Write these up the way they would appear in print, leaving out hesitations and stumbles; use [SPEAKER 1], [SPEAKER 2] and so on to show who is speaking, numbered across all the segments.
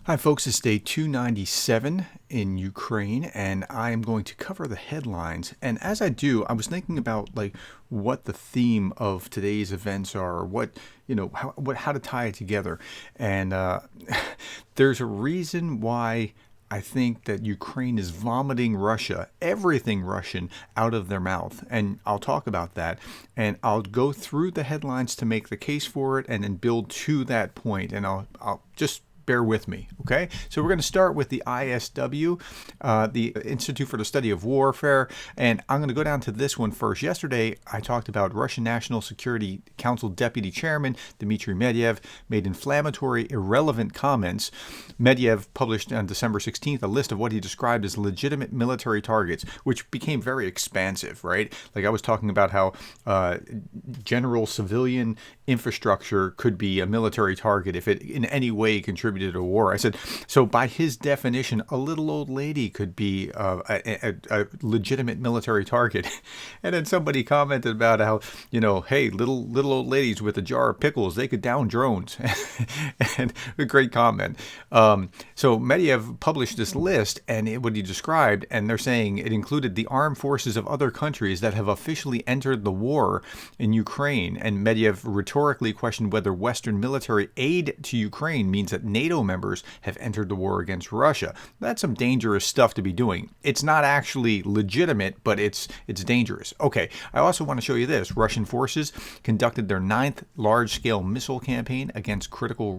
[SPEAKER 1] Hi, folks. It's day 297 in Ukraine, and I am going to cover the headlines. And as I do, I was thinking about what the theme of today's events are, or how to tie it together. And there's a reason why I think that Ukraine is vomiting Russia, everything Russian, out of their mouth. And I'll talk about that. And I'll go through the headlines to make the case for it and then build to that point. And I'll just bear with me, okay? So we're going to start with the ISW, the Institute for the Study of Warfare, and I'm going to go down to this one first. Yesterday, I talked about Russian National Security Council Deputy Chairman Dmitry Medvedev made inflammatory, irrelevant comments. Medvedev published on December 16th a list of what he described as legitimate military targets, which became very expansive, right? Like I was talking about how general civilian infrastructure could be a military target if it in any way contributed to war. I said, so by his definition, a little old lady could be a legitimate military target. And then somebody commented about how, hey, little old ladies with a jar of pickles, they could down drones. And a great comment. So Medvedev published this list and what he described, and they're saying it included the armed forces of other countries that have officially entered the war in Ukraine. And Medvedev rhetorically questioned whether Western military aid to Ukraine means that NATO members have entered the war against Russia. That's some dangerous stuff to be doing. It's not actually legitimate, but it's dangerous. Okay, I also want to show you this. Russian forces conducted their 9th large-scale missile campaign against critical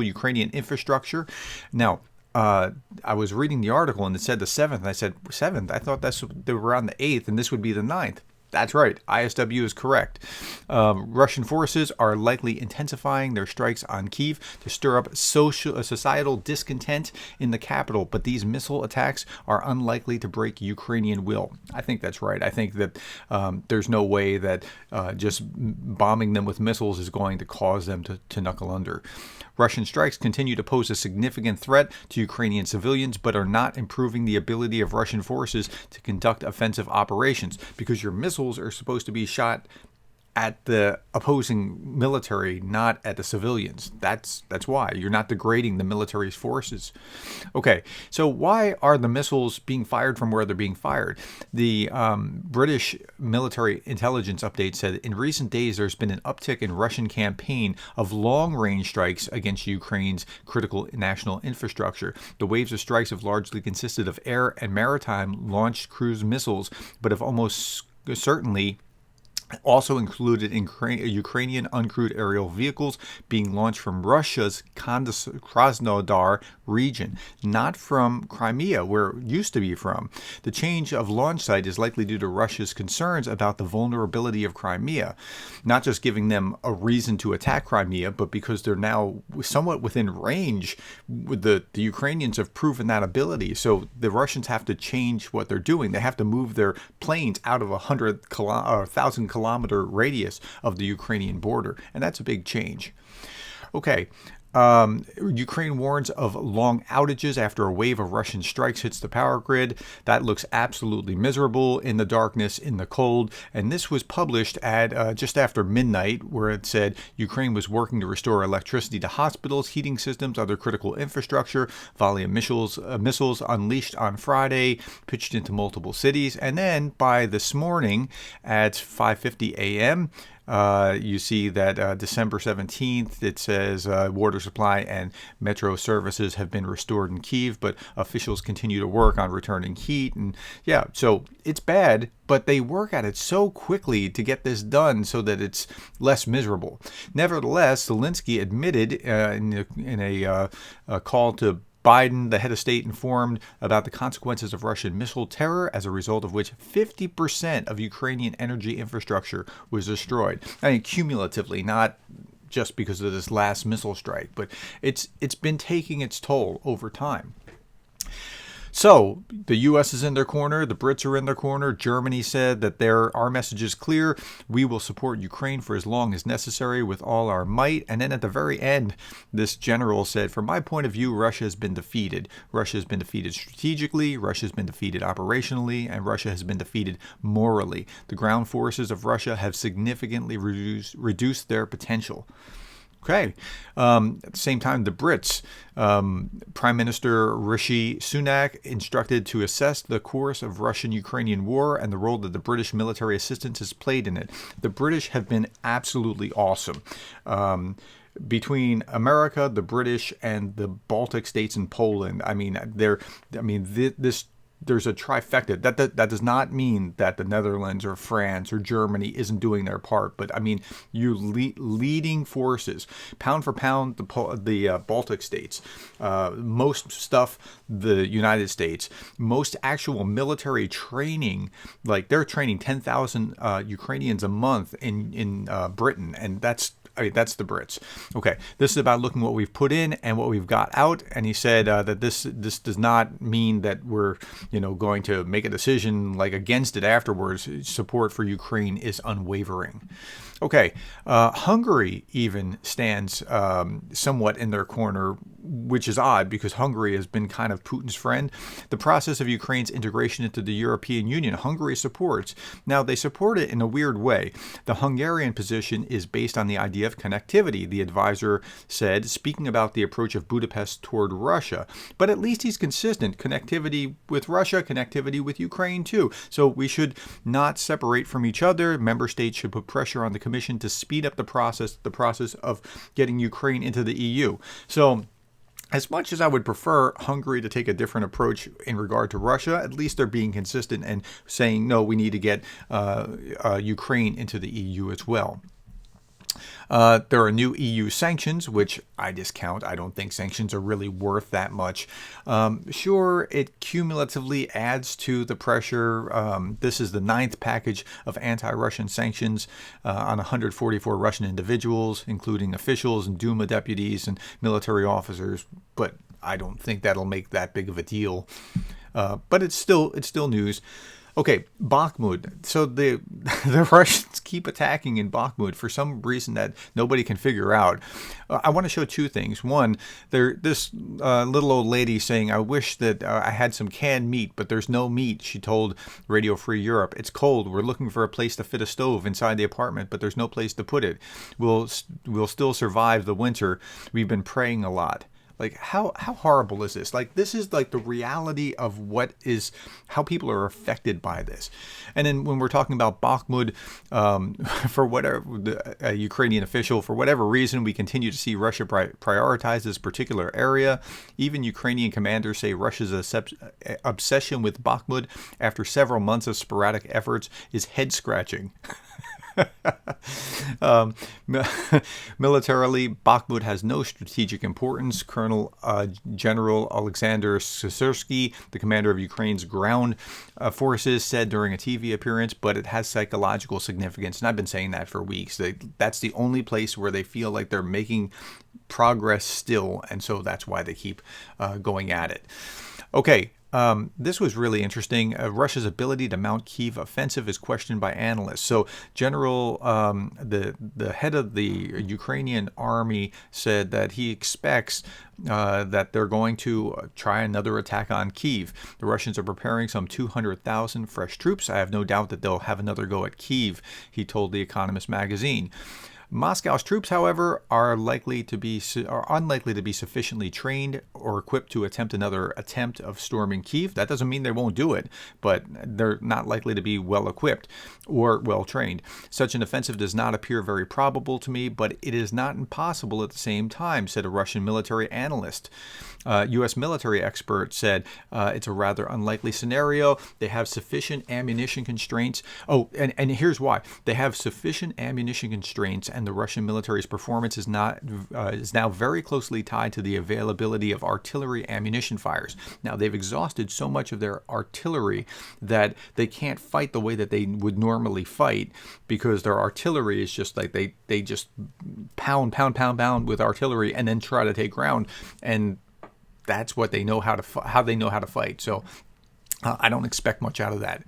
[SPEAKER 1] Ukrainian infrastructure. Now, I was reading the article and it said the 7th, and I said, 7th? I thought they were on the 8th, and this would be the 9th. That's right. ISW is correct. Russian forces are likely intensifying their strikes on Kyiv to stir up societal discontent in the capital, but these missile attacks are unlikely to break Ukrainian will. I think that's right. I think that there's no way that just bombing them with missiles is going to cause them to knuckle under. Russian strikes continue to pose a significant threat to Ukrainian civilians, but are not improving the ability of Russian forces to conduct offensive operations, because your missiles are supposed to be shot at the opposing military, not at the civilians. That's why. You're not degrading the military's forces. Okay, so why are the missiles being fired from where they're being fired? The British military intelligence update said in recent days there's been an uptick in Russian campaign of long-range strikes against Ukraine's critical national infrastructure. The waves of strikes have largely consisted of air and maritime launched cruise missiles, but have almost certainly also included in Ukrainian uncrewed aerial vehicles being launched from Russia's Krasnodar region, not from Crimea, where it used to be from. The change of launch site is likely due to Russia's concerns about the vulnerability of Crimea, not just giving them a reason to attack Crimea, but because they're now somewhat within range. The Ukrainians have proven that ability, so the Russians have to change what they're doing. They have to move their planes out of 1,000 kilometer radius of the Ukrainian border, and that's a big change. Okay. Ukraine warns of long outages after a wave of Russian strikes hits the power grid. That looks absolutely miserable in the darkness, in the cold. And this was published at just after midnight, where it said Ukraine was working to restore electricity to hospitals, heating systems, other critical infrastructure. Volley of missiles unleashed on Friday, pitched into multiple cities. And then by this morning at 5:50 a.m., you see that December 17th, it says water supply and metro services have been restored in Kyiv, but officials continue to work on returning heat. And yeah, so it's bad, but they work at it so quickly to get this done so that it's less miserable. Nevertheless, Zelensky admitted in a call to Biden, the head of state, informed about the consequences of Russian missile terror, as a result of which 50% of Ukrainian energy infrastructure was destroyed. I mean, cumulatively, not just because of this last missile strike, but it's been taking its toll over time. So the U.S. is in their corner. The Brits are in their corner. Germany said that our message is clear. We will support Ukraine for as long as necessary with all our might. And then at the very end, this general said, from my point of view, Russia has been defeated. Russia has been defeated strategically. Russia has been defeated operationally. And Russia has been defeated morally. The ground forces of Russia have significantly reduced their potential. Okay. At the same time, the Brits, Prime Minister Rishi Sunak instructed to assess the course of Russian-Ukrainian war and the role that the British military assistance has played in it. The British have been absolutely awesome. Between America, the British, and the Baltic states and Poland, I mean, this there's a trifecta. That does not mean that the Netherlands or France or Germany isn't doing their part, but I mean, you leading forces, pound for pound, the Baltic states, most stuff, the United States, most actual military training, like they're training 10,000 Ukrainians a month in Britain, and that's the Brits. Okay, this is about looking what we've put in and what we've got out. And he said that this does not mean that we're going to make a decision like against it afterwards. Support for Ukraine is unwavering. Okay, Hungary even stands somewhat in their corner, which is odd because Hungary has been kind of Putin's friend. The process of Ukraine's integration into the European Union, Hungary supports. Now, they support it in a weird way. The Hungarian position is based on the idea of connectivity, the advisor said, speaking about the approach of Budapest toward Russia. But at least he's consistent. Connectivity with Russia, connectivity with Ukraine, too. So we should not separate from each other. Member states should put pressure on the Commission to speed up the process of getting Ukraine into the EU. So as much as I would prefer Hungary to take a different approach in regard to Russia, at least they're being consistent and saying, no, we need to get Ukraine into the EU as well. There are new EU sanctions, which I discount. I don't think sanctions are really worth that much. Sure, it cumulatively adds to the pressure. This is the 9th package of anti-Russian sanctions on 144 Russian individuals, including officials and Duma deputies and military officers. But I don't think that'll make that big of a deal. But it's still news. Okay, Bakhmut. So the Russians keep attacking in Bakhmut for some reason that nobody can figure out. I want to show two things. One, this little old lady saying, I wish that I had some canned meat, but there's no meat, she told Radio Free Europe. It's cold. We're looking for a place to fit a stove inside the apartment, but there's no place to put it. We'll still survive the winter. We've been praying a lot. Like, how horrible is this? Like, this is like the reality of how people are affected by this. And then when we're talking about Bakhmut, for whatever, a Ukrainian official, for whatever reason, we continue to see Russia prioritize this particular area. Even Ukrainian commanders say Russia's obsession with Bakhmut after several months of sporadic efforts is head-scratching. Militarily, Bakhmut has no strategic importance. Colonel General Alexander Syrsky, the commander of Ukraine's ground forces, said during a TV appearance, but it has psychological significance. And I've been saying that for weeks. That's the only place where they feel like they're making progress still, and so that's why they keep going at it. Okay. This was really interesting. Russia's ability to mount Kyiv offensive is questioned by analysts. So General, the head of the Ukrainian army said that he expects that they're going to try another attack on Kyiv. The Russians are preparing some 200,000 fresh troops. I have no doubt that they'll have another go at Kyiv, he told The Economist magazine. Moscow's troops, however, are unlikely to be sufficiently trained or equipped to attempt another attempt of storming Kyiv. That doesn't mean they won't do it, but they're not likely to be well equipped or well trained. Such an offensive does not appear very probable to me, but it is not impossible at the same time, said a Russian military analyst. U.S. military expert said it's a rather unlikely scenario. They have sufficient ammunition constraints. Oh, and here's why. They have sufficient ammunition constraints, and the Russian military's performance is now very closely tied to the availability of artillery ammunition fires. Now, they've exhausted so much of their artillery that they can't fight the way that they would normally fight because their artillery is just like they just pound with artillery and then try to take ground, and that's what they know how to fight. So I don't expect much out of that.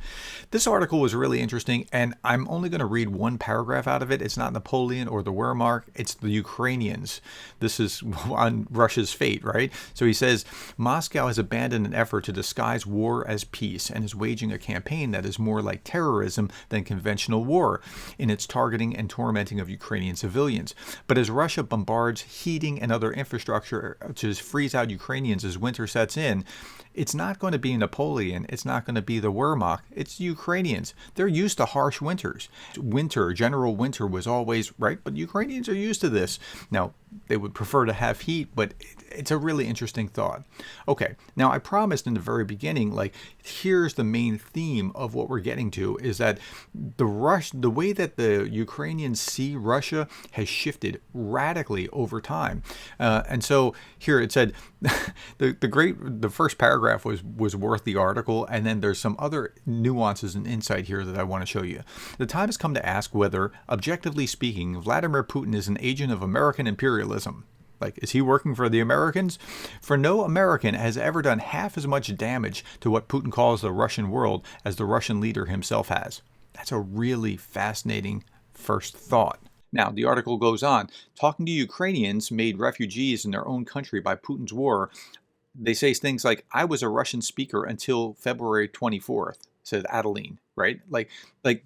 [SPEAKER 1] This article was really interesting, and I'm only going to read one paragraph out of it. It's not Napoleon or the Wehrmacht, it's the Ukrainians. This is on Russia's fate, right? So he says Moscow has abandoned an effort to disguise war as peace and is waging a campaign that is more like terrorism than conventional war in its targeting and tormenting of Ukrainian civilians. But as Russia bombards heating and other infrastructure to freeze out Ukrainians as winter sets in, it's not going to be Napoleon. It's not going to be the Wehrmacht. It's Ukrainians. They're used to harsh winters. General winter was always right, but Ukrainians are used to this. Now, they would prefer to have heat, but it's a really interesting thought. Okay, now I promised in the very beginning, like, here's the main theme of what we're getting to is that the way that the Ukrainians see Russia has shifted radically over time. And so here it said, the first paragraph was worth the article, and then there's some other nuances and insight here that I want to show you. The time has come to ask whether, objectively speaking, Vladimir Putin is an agent of American imperialism. Like, is he working for the Americans? For no American has ever done half as much damage to what Putin calls the Russian world as the Russian leader himself has. That's a really fascinating first thought. Now, the article goes on. Talking to Ukrainians made refugees in their own country by Putin's war, they say things like, I was a Russian speaker until February 24th, said Adeline, right? Like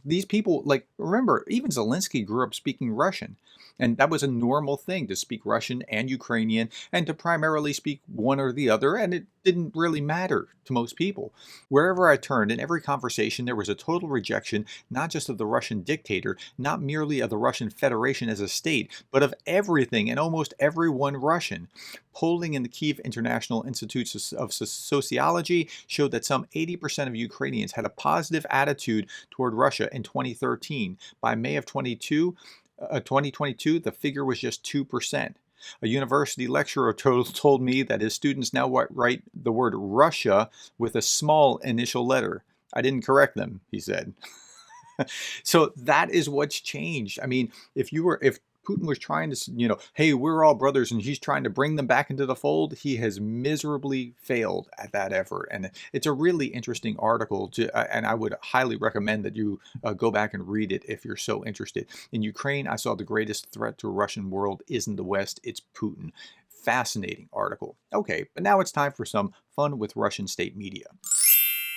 [SPEAKER 1] these people, like, remember, even Zelensky grew up speaking Russian. And that was a normal thing to speak Russian and Ukrainian and to primarily speak one or the other. And it didn't really matter to most people. Wherever I turned, in every conversation, there was a total rejection, not just of the Russian dictator, not merely of the Russian Federation as a state, but of everything and almost everyone Russian. Polling in the Kyiv International Institute of Sociology showed that some 80% of Ukrainians had a positive attitude toward Russia in 2013. By May of 2022, the figure was just 2%. A university lecturer told me that his students now write the word Russia with a small initial letter. I didn't correct them, he said. So that is what's changed. I mean, if Putin was trying to, hey, we're all brothers, and he's trying to bring them back into the fold, he has miserably failed at that effort. And it's a really interesting article, and I would highly recommend that you go back and read it if you're so interested. In Ukraine, I saw the greatest threat to a Russian world isn't the West, it's Putin. Fascinating article. Okay, but now it's time for some fun with Russian state media.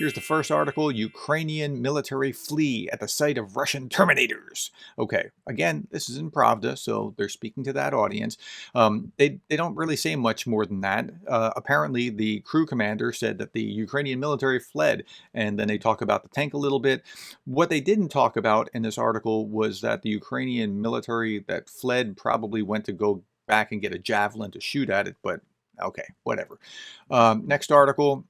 [SPEAKER 1] Here's the first article, Ukrainian military flee at the sight of Russian Terminators. Okay, again, this is in Pravda, so they're speaking to that audience. They don't really say much more than that. Apparently, the crew commander said that the Ukrainian military fled, and then they talk about the tank a little bit. What they didn't talk about in this article was that the Ukrainian military that fled probably went to go back and get a javelin to shoot at it, but okay, whatever. Next article.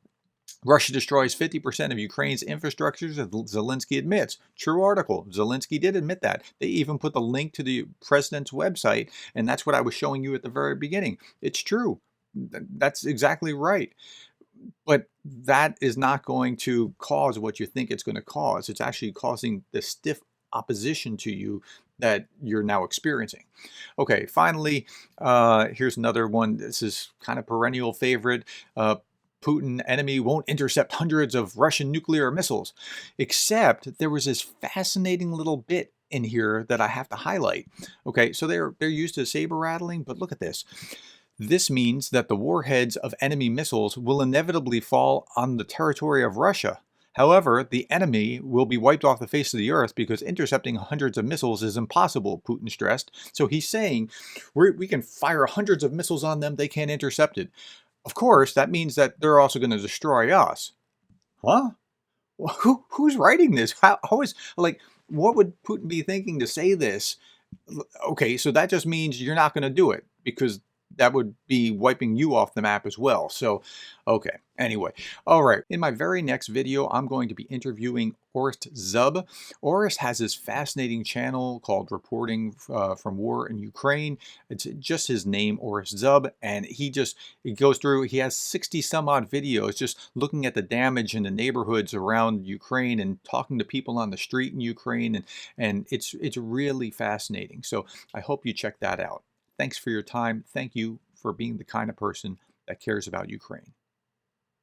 [SPEAKER 1] Russia destroys 50% of Ukraine's infrastructures, as Zelensky admits. True article. Zelensky did admit that. They even put the link to the president's website, and that's what I was showing you at the very beginning. It's true. That's exactly right. But that is not going to cause what you think it's going to cause. It's actually causing the stiff opposition to you that you're now experiencing. Okay, finally, here's another one. This is kind of perennial favorite. Putin enemy won't intercept hundreds of Russian nuclear missiles. Except there was this fascinating little bit in here that I have to highlight. Okay, so they're used to saber rattling, but look at this. This means that the warheads of enemy missiles will inevitably fall on the territory of Russia. However, the enemy will be wiped off the face of the earth because intercepting hundreds of missiles is impossible, Putin stressed. So he's saying we can fire hundreds of missiles on them, they can't intercept it. Of course, that means that they're also going to destroy us. Huh? Who's writing this? How is, like, what would Putin be thinking to say this? Okay, so that just means you're not going to do it because that would be wiping you off the map as well. So, okay. Anyway, all right. In my very next video, I'm going to be interviewing Orest Zub. Orest has this fascinating channel called Reporting from War in Ukraine. It's just his name, Orest Zub, and he goes through. He has 60 some odd videos just looking at the damage in the neighborhoods around Ukraine and talking to people on the street in Ukraine, and it's really fascinating. So I hope you check that out. Thanks for your time. Thank you for being the kind of person that cares about Ukraine.